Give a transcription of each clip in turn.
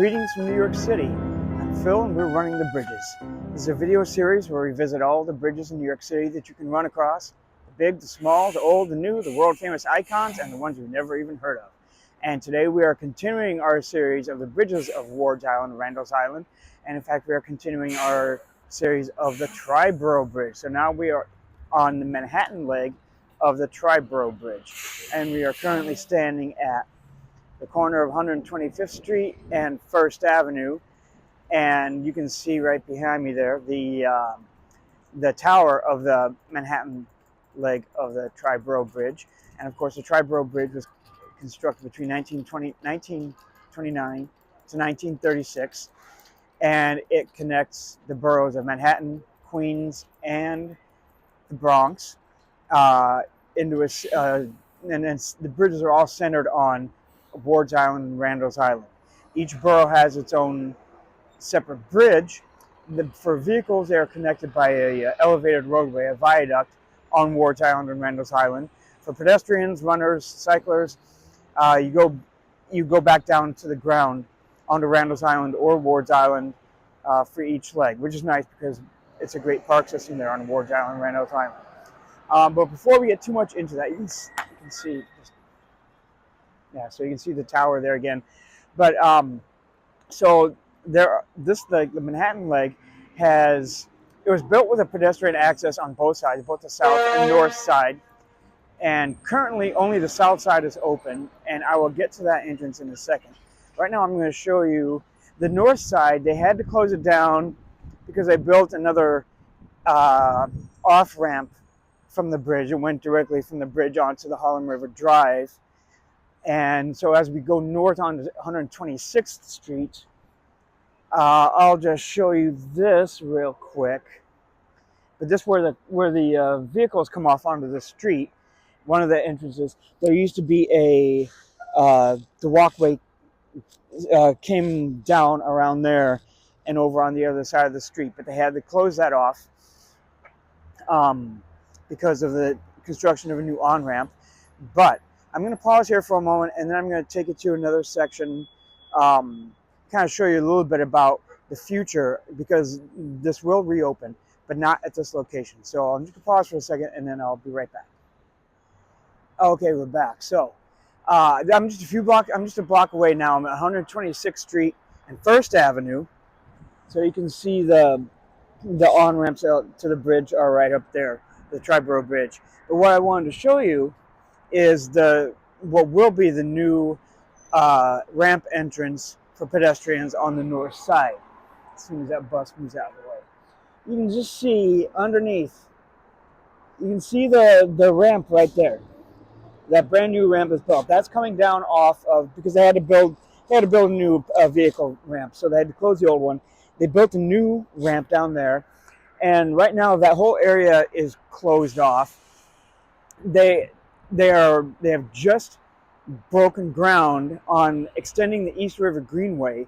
Greetings from New York City. I'm Phil and we're running the bridges. This is a video series where we visit all the bridges in New York City that you can run across. The big, the small, the old, the new, the world famous icons, and the ones you've never even heard of. And today we are continuing our series of the bridges of Ward's Island, Randall's Island. And in fact, we are continuing our series of the Triborough Bridge. So now we are on the Manhattan leg of the Triborough Bridge. And we are currently standing at the corner of 125th Street and 1st Avenue, and you can see right behind me there the tower of the Manhattan leg of the Triborough Bridge. And of course, the Triborough Bridge was constructed between 1929 to 1936, and it connects the boroughs of Manhattan, Queens, and the Bronx into a and then the bridges are all centered on Ward's Island and Randall's Island. Each borough has its own separate bridge. For vehicles, they are connected by a elevated roadway, a viaduct on Ward's Island and Randall's Island. For pedestrians, runners, cyclists, you go back down to the ground onto Randall's Island or Ward's Island for each leg, which is nice because it's a great park system there on Ward's Island and Randall's Island. But before we get too much into that, you can see. Yeah, so you can see the tower there again. But so the Manhattan leg it was built with a pedestrian access on both sides, both the south and north side. And currently only the south side is open, and I will get to that entrance in a second. Right now I'm going to show you the north side. They had to close it down because they built another off-ramp from the bridge. It went directly from the bridge onto the Harlem River Drive. And so as we go north on 126th Street, I'll just show you this real quick. But this where the vehicles come off onto the street, one of the entrances, there used to be the walkway came down around there and over on the other side of the street, but they had to close that off because of the construction of a new on-ramp. But I'm going to pause here for a moment, and then I'm going to take you to another section, kind of show you a little bit about the future, because this will reopen, but not at this location. So I'm just going to pause for a second, and then I'll be right back. Okay, we're back. So I'm just a block away now. I'm at 126th Street and 1st Avenue. So you can see the on-ramps out to the bridge are right up there, the Triborough Bridge. But what I wanted to show you is what will be the new ramp entrance for pedestrians on the north side. As soon as that bus moves out of the way, you can just see underneath. You can see the ramp right there. That brand new ramp is built. That's coming down off of, because they had to build a new vehicle ramp, so they had to close the old one. They built a new ramp down there, and right now that whole area is closed off. They have just broken ground on extending the East River Greenway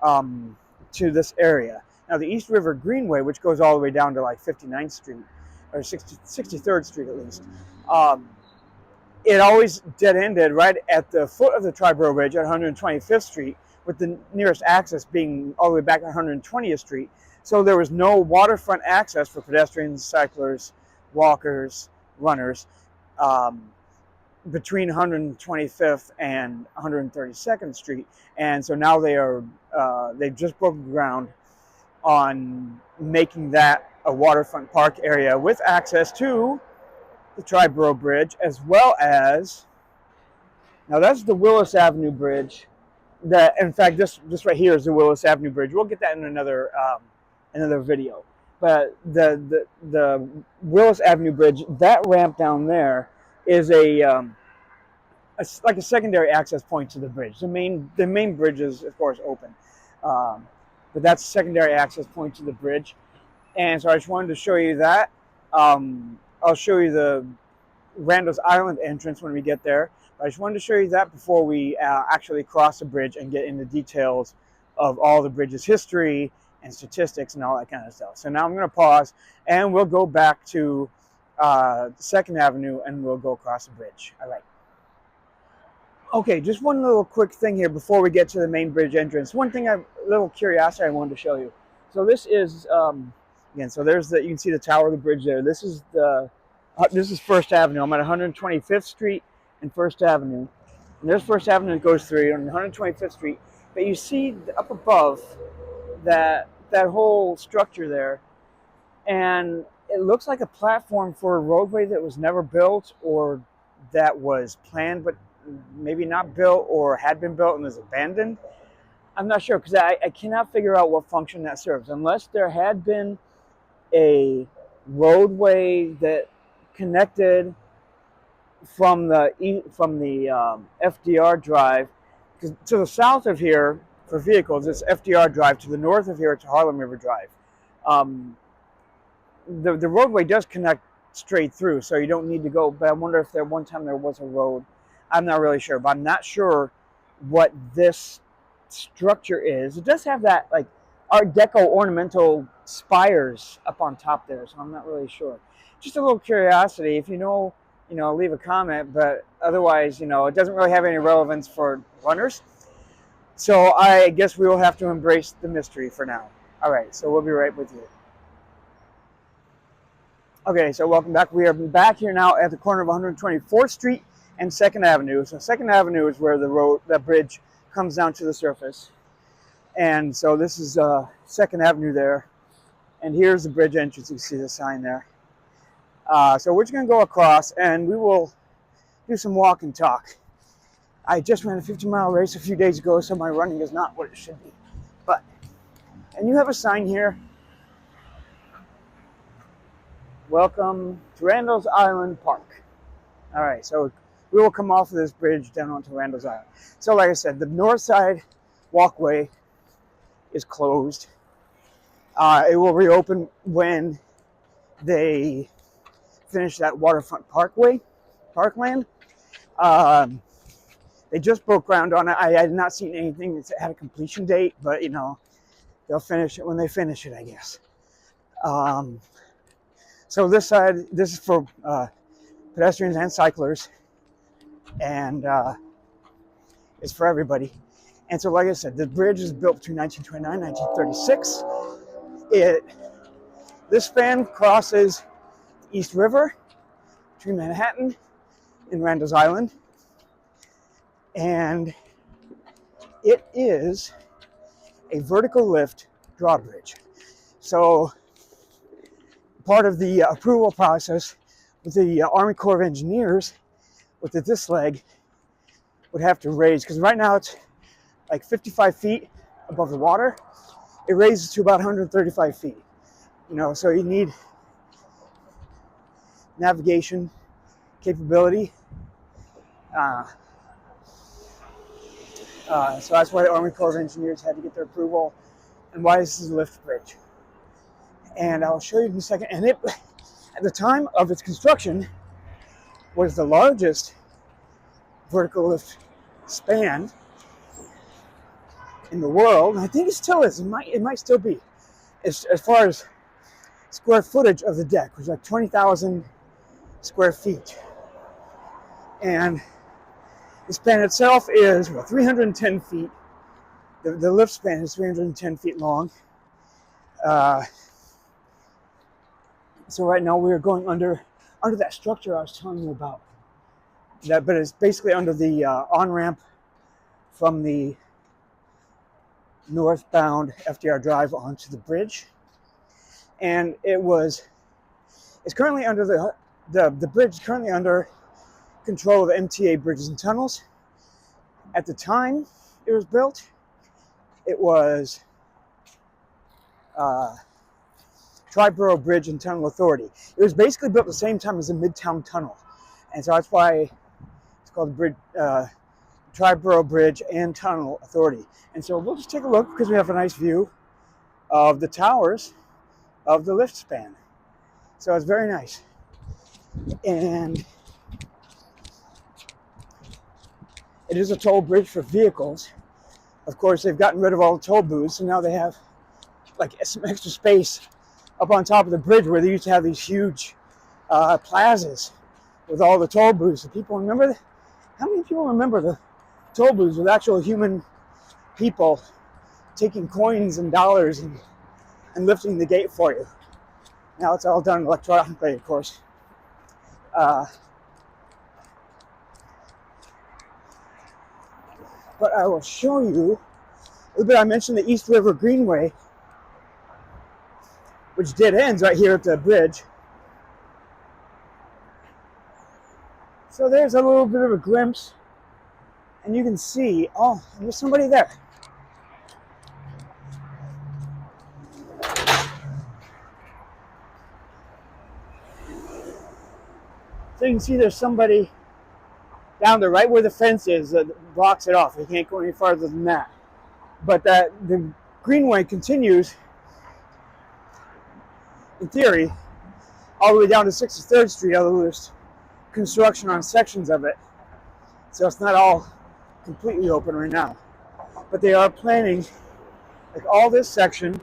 to this area. Now the East River Greenway, which goes all the way down to like 59th Street, or 63rd Street at least, it always dead-ended right at the foot of the Triborough Bridge at 125th Street, with the nearest access being all the way back at 120th Street. So there was no waterfront access for pedestrians, cyclists, walkers, runners, between 125th and 132nd Street. And so now they've just broken ground on making that a waterfront park area with access to the Triborough Bridge, as well as, now that's the Willis Avenue Bridge. In fact, this right here is the Willis Avenue Bridge. We'll get that in another video. But the Willis Avenue Bridge, that ramp down there is like a secondary access point to the bridge. The main bridge is of course open, but that's a secondary access point to the bridge. And so I just wanted to show you that. I'll show you the Randall's Island entrance when we get there. But I just wanted to show you that before we actually cross the bridge and get into details of all the bridge's history and statistics and all that kind of stuff. So now I'm going to pause, and we'll go back to 2nd Avenue, and we'll go across the bridge. All right. Okay, just one little quick thing here before we get to the main bridge entrance. One thing, a little curiosity I wanted to show you. So this is again. So there's the, you can see the tower of the bridge there. This is First Avenue. I'm at 125th Street and First Avenue. And there's First Avenue that goes through on 125th Street. But you see up above that whole structure there, and it looks like a platform for a roadway that was never built, or that was planned but maybe not built, or had been built and was abandoned. I'm not sure, because I cannot figure out what function that serves, unless there had been a roadway that connected from the FDR Drive, because to the south of here for vehicles it's FDR Drive. To the north of here it's Harlem River Drive. The roadway does connect straight through, so you don't need to go. But I wonder if one time there was a road. I'm not really sure, but I'm not sure what this structure is. It does have that like Art Deco ornamental spires up on top there, so I'm not really sure. Just a little curiosity. If you know, leave a comment. But otherwise, it doesn't really have any relevance for runners. So I guess we will have to embrace the mystery for now. All right, so we'll be right with you. Okay, so welcome back. We are back here now at the corner of 124th Street and 2nd Avenue. So 2nd Avenue is where the bridge comes down to the surface. And so this is 2nd Avenue there. And here's the bridge entrance. You can see the sign there. So we're just going to go across and we will do some walk and talk. I just ran a 50-mile race a few days ago, so my running is not what it should be. And you have a sign here. Welcome to Randall's Island Park. All right, so we will come off of this bridge down onto Randall's Island. So like I said, the north side walkway is closed. It will reopen when they finish that waterfront parkland. They just broke ground on it. I had not seen anything that had a completion date, but they'll finish it when they finish it, I guess. So this side, this is for pedestrians and cyclers, and it's for everybody. And so, like I said, the bridge was built between 1929 and 1936. This span crosses the East River between Manhattan and Randall's Island, and it is a vertical lift drawbridge. So part of the approval process with the Army Corps of Engineers, with this leg, would have to raise, because right now it's like 55 feet above the water. It raises to about 135 feet. So you need navigation capability. So that's why the Army Corps of Engineers had to get their approval, and why this is a lift bridge. And I'll show you in a second. And it, at the time of its construction, was the largest vertical lift span in the world. And I think it still is. It might still be. As far as square footage of the deck, which was like 20,000 square feet. And the span itself is 310 feet. The lift span is 310 feet long. So right now we are going under that structure I was telling you about. But it's basically under the on-ramp from the northbound FDR Drive onto the bridge. And it's currently under the bridge is currently under control of MTA Bridges and Tunnels. At the time it was built, it was Triborough Bridge and Tunnel Authority. It was basically built at the same time as the Midtown Tunnel, and so that's why it's called Triborough Bridge and Tunnel Authority. And so we'll just take a look, because we have a nice view of the towers of the lift span. So it's very nice. And it is a toll bridge for vehicles. Of course, they've gotten rid of all the toll booths, so now they have like some extra space up on top of the bridge, where they used to have these huge plazas with all the toll booths. And people remember how many people remember toll booths with actual human people taking coins and dollars and lifting the gate for you. Now it's all done electronically, of course. But I will show you a little bit. I mentioned the East River Greenway, which dead ends right here at the bridge. So there's a little bit of a glimpse, and you can see, oh, there's somebody there. So you can see there's somebody down there right where the fence is that blocks it off. You can't go any farther than that. But the greenway continues, in theory, all the way down to 63rd Street, although there's construction on sections of it. So it's not all completely open right now. But they are planning, like all this section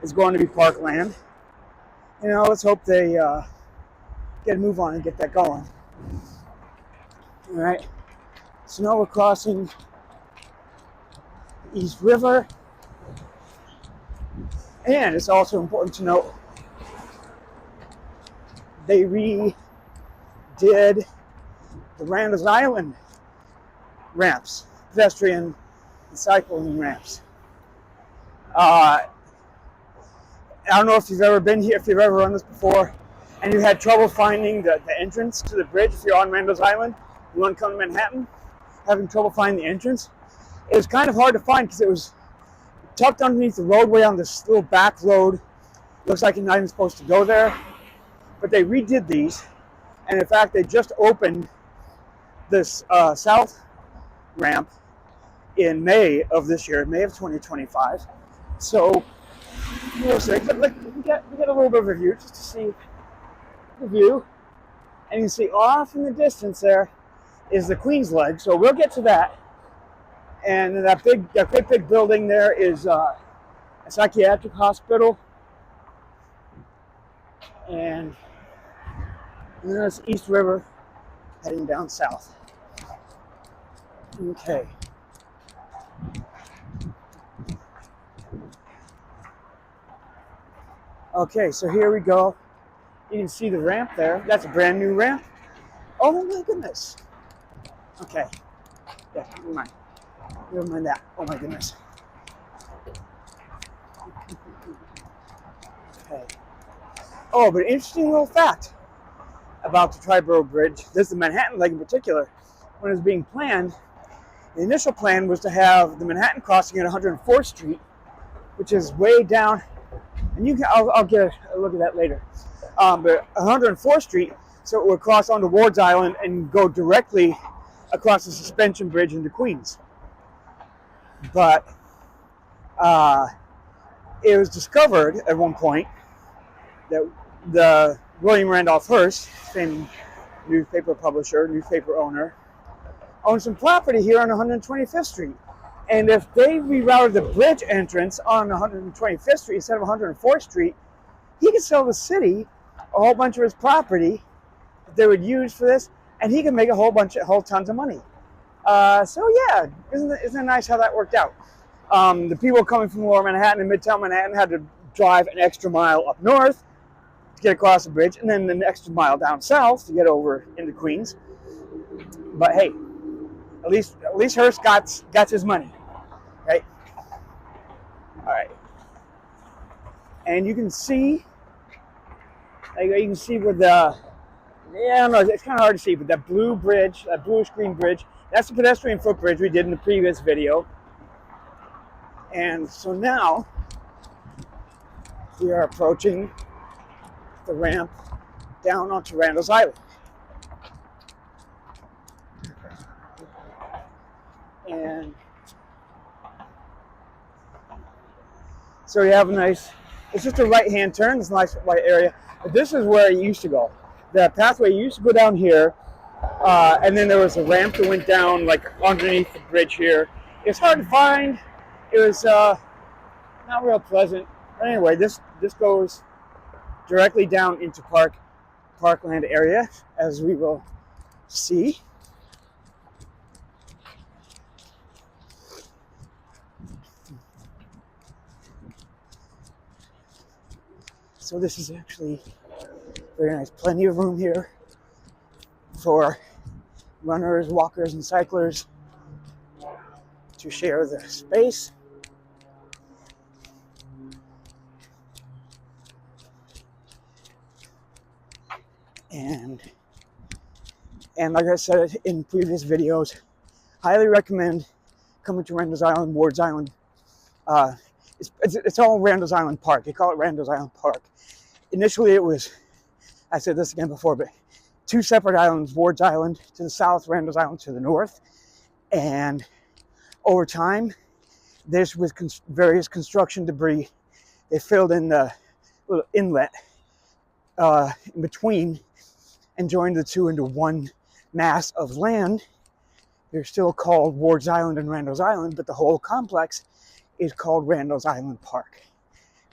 is going to be parkland. You know, let's hope they get a move on and get that going. All right, so now we're crossing the East River. And it's also important to note they redid the Randall's Island ramps, pedestrian and cycling ramps. I don't know if you've ever been here, if you've ever run this before, and you had trouble finding the entrance to the bridge. If you're on Randall's Island, you want to come to Manhattan, having trouble finding the entrance. It was kind of hard to find because it was tucked underneath the roadway on this little back road. Looks like you're not even supposed to go there. But they redid these, and in fact, they just opened this south ramp in May of this year, May of 2025. So we'll see. We get a little bit of a view just to see the view, and you can see off in the distance there is the Queen's Ledge. So we'll get to that. And that great big building there is a psychiatric hospital. And then there's East River heading down south. Okay. Okay, so here we go. You can see the ramp there. That's a brand new ramp. Oh my goodness. Okay. Yeah, never mind. Never mind that. Oh my goodness. Okay. Oh, but interesting little fact about the Triborough Bridge. This is the Manhattan leg in particular. When it was being planned, the initial plan was to have the Manhattan crossing at 104th Street, which is way down. And you can, I'll get a look at that later. But 104th Street, so it would cross onto Ward's Island and go directly across the suspension bridge into Queens. But it was discovered at one point that the William Randolph Hearst, famous newspaper publisher, newspaper owner, owned some property here on 125th Street. And if they rerouted the bridge entrance on 125th Street instead of 104th Street, he could sell the city a whole bunch of his property that they would use for this, and he could make a whole tons of money. So yeah, isn't it nice how that worked out? The people coming from Lower Manhattan and Midtown Manhattan had to drive an extra mile up north to get across the bridge, and then an extra mile down south to get over into Queens. But hey, at least Hearst got his money, right? All right, and you can see with the, yeah, I don't know, it's kind of hard to see, but that blue bridge, that bluish green bridge, that's the pedestrian footbridge we did in the previous video. And so now we are approaching the ramp down onto Randall's Island. And so you have a nice, it's just a right-hand turn, it's a nice white area. But this is where it used to go. The pathway used to go down here, and then there was a ramp that went down like underneath the bridge here. It's hard to find. It was not real pleasant. But anyway, this goes directly down into Parkland area, as we will see. So this is actually very nice. Plenty of room here for runners, walkers, and cyclers to share the space. And like I said in previous videos, highly recommend coming to Randall's Island, Ward's Island. It's all Randall's Island Park. They call it Randall's Island Park. Initially it was, I said this again before, but two separate islands, Ward's Island to the south, Randall's Island to the north. And over time, this with various construction debris, they filled in the little inlet in between and joined the two into one mass of land. They're still called Ward's Island and Randall's Island, but the whole complex is called Randall's Island Park.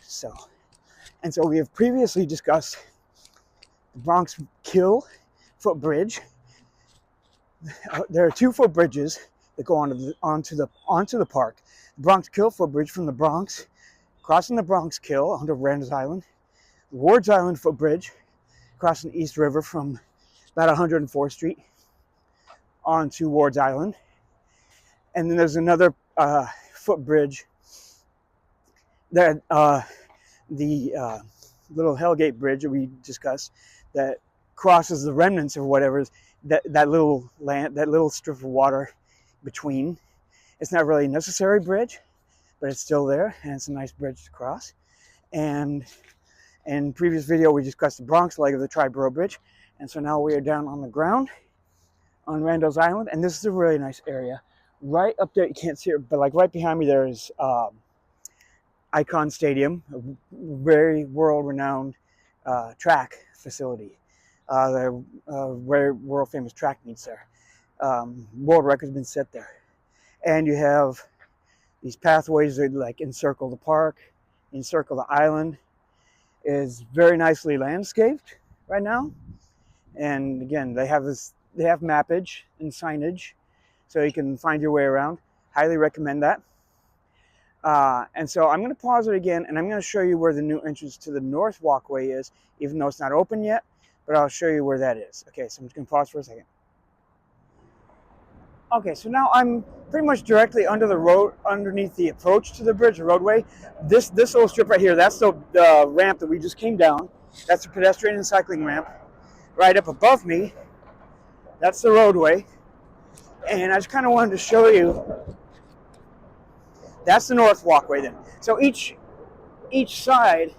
So we have previously discussed the Bronx Kill footbridge. There are two footbridges that go onto the park. The Bronx Kill footbridge from the Bronx, crossing the Bronx Kill onto Randall's Island. The Ward's Island footbridge, crossing the East River from about 104th Street onto Ward's Island. And then there's another footbridge that the little Hellgate Bridge that we discussed that crosses the remnants of whatever that little strip of water between. It's not really a necessary bridge, but it's still there, and it's a nice bridge to cross. And in previous video, we discussed the Bronx leg of the Triborough Bridge, and so now we are down on the ground on Randall's Island, and this is a really nice area. Right up there, you can't see it, but like right behind me, there's Icon Stadium, a very world-renowned track facility. The very world-famous track meets there. World record's been set there. And you have these pathways that like encircle the park, encircle the island. It is very nicely landscaped right now. And again, they have mappage and signage, so you can find your way around. Highly recommend that. And so I'm going to pause it again, and I'm going to show you where the new entrance to the north walkway is, even though it's not open yet, but I'll show you where that is. Okay, so I'm just going to pause for a second. Okay, so now I'm pretty much directly under the road, underneath the approach to the bridge, the roadway. This little strip right here, that's the ramp that we just came down. That's the pedestrian and cycling ramp. Right up above me, that's the roadway. And I just kind of wanted to show you, that's the north walkway then. So each side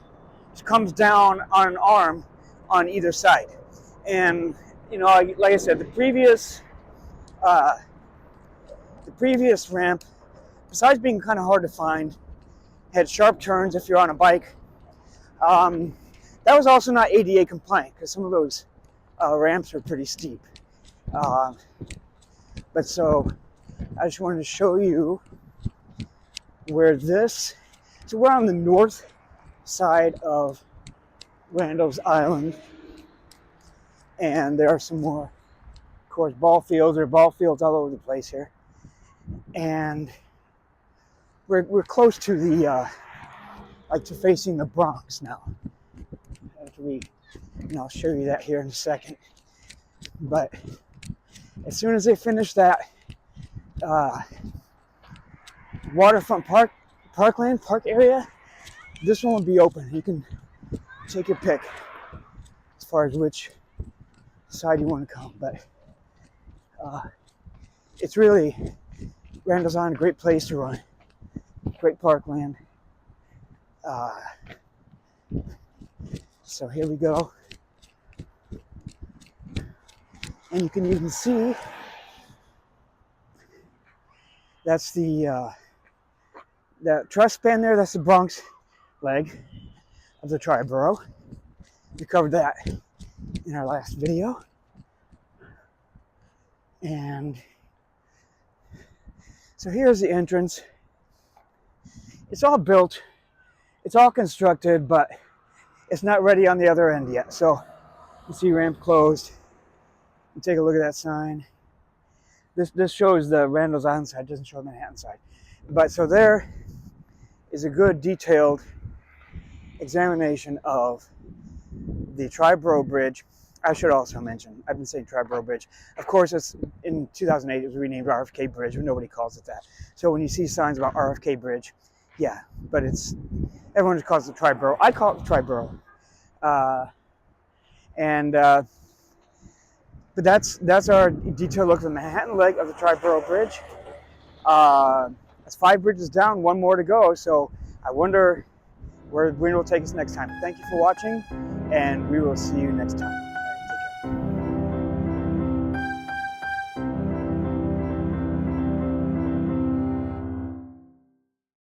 comes down on an arm on either side. And, you know, like I said, the previous ramp, besides being kind of hard to find, had sharp turns if you're on a bike. That was also not ADA compliant because some of those ramps are pretty steep. But so I just wanted to show you where so we're on the north side of Randall's Island, and there are some more, of course, ball fields. There are ball fields all over the place here. And we're close to the to facing the Bronx now. And I'll show you that here in a second. But as soon as they finish that waterfront park area, this one will be open. You can take your pick as far as which side you want to come. But it's really Randall's Island, a great place to run. Great parkland. So here we go. And you can even see that's the truss span there. That's the Bronx leg of the Triborough. We covered that in our last video. And so here's the entrance. It's all built, it's all constructed, but it's not ready on the other end yet. So you see ramp closed. You take a look at that sign. This shows the Randall's Island side, doesn't show Manhattan side. But so there is a good detailed examination of the Triborough Bridge. I should also mention, I've been saying Triborough Bridge. Of course, it's in 2008, it was renamed RFK Bridge, but nobody calls it that. So when you see signs about RFK Bridge, yeah, but everyone just calls it Triborough. I call it Triborough. And But that's our detailed look at the Manhattan leg of the Triborough Bridge. That's 5 bridges down, 1 more to go. So I wonder where the wind will take us next time. Thank you for watching, and we will see you next time.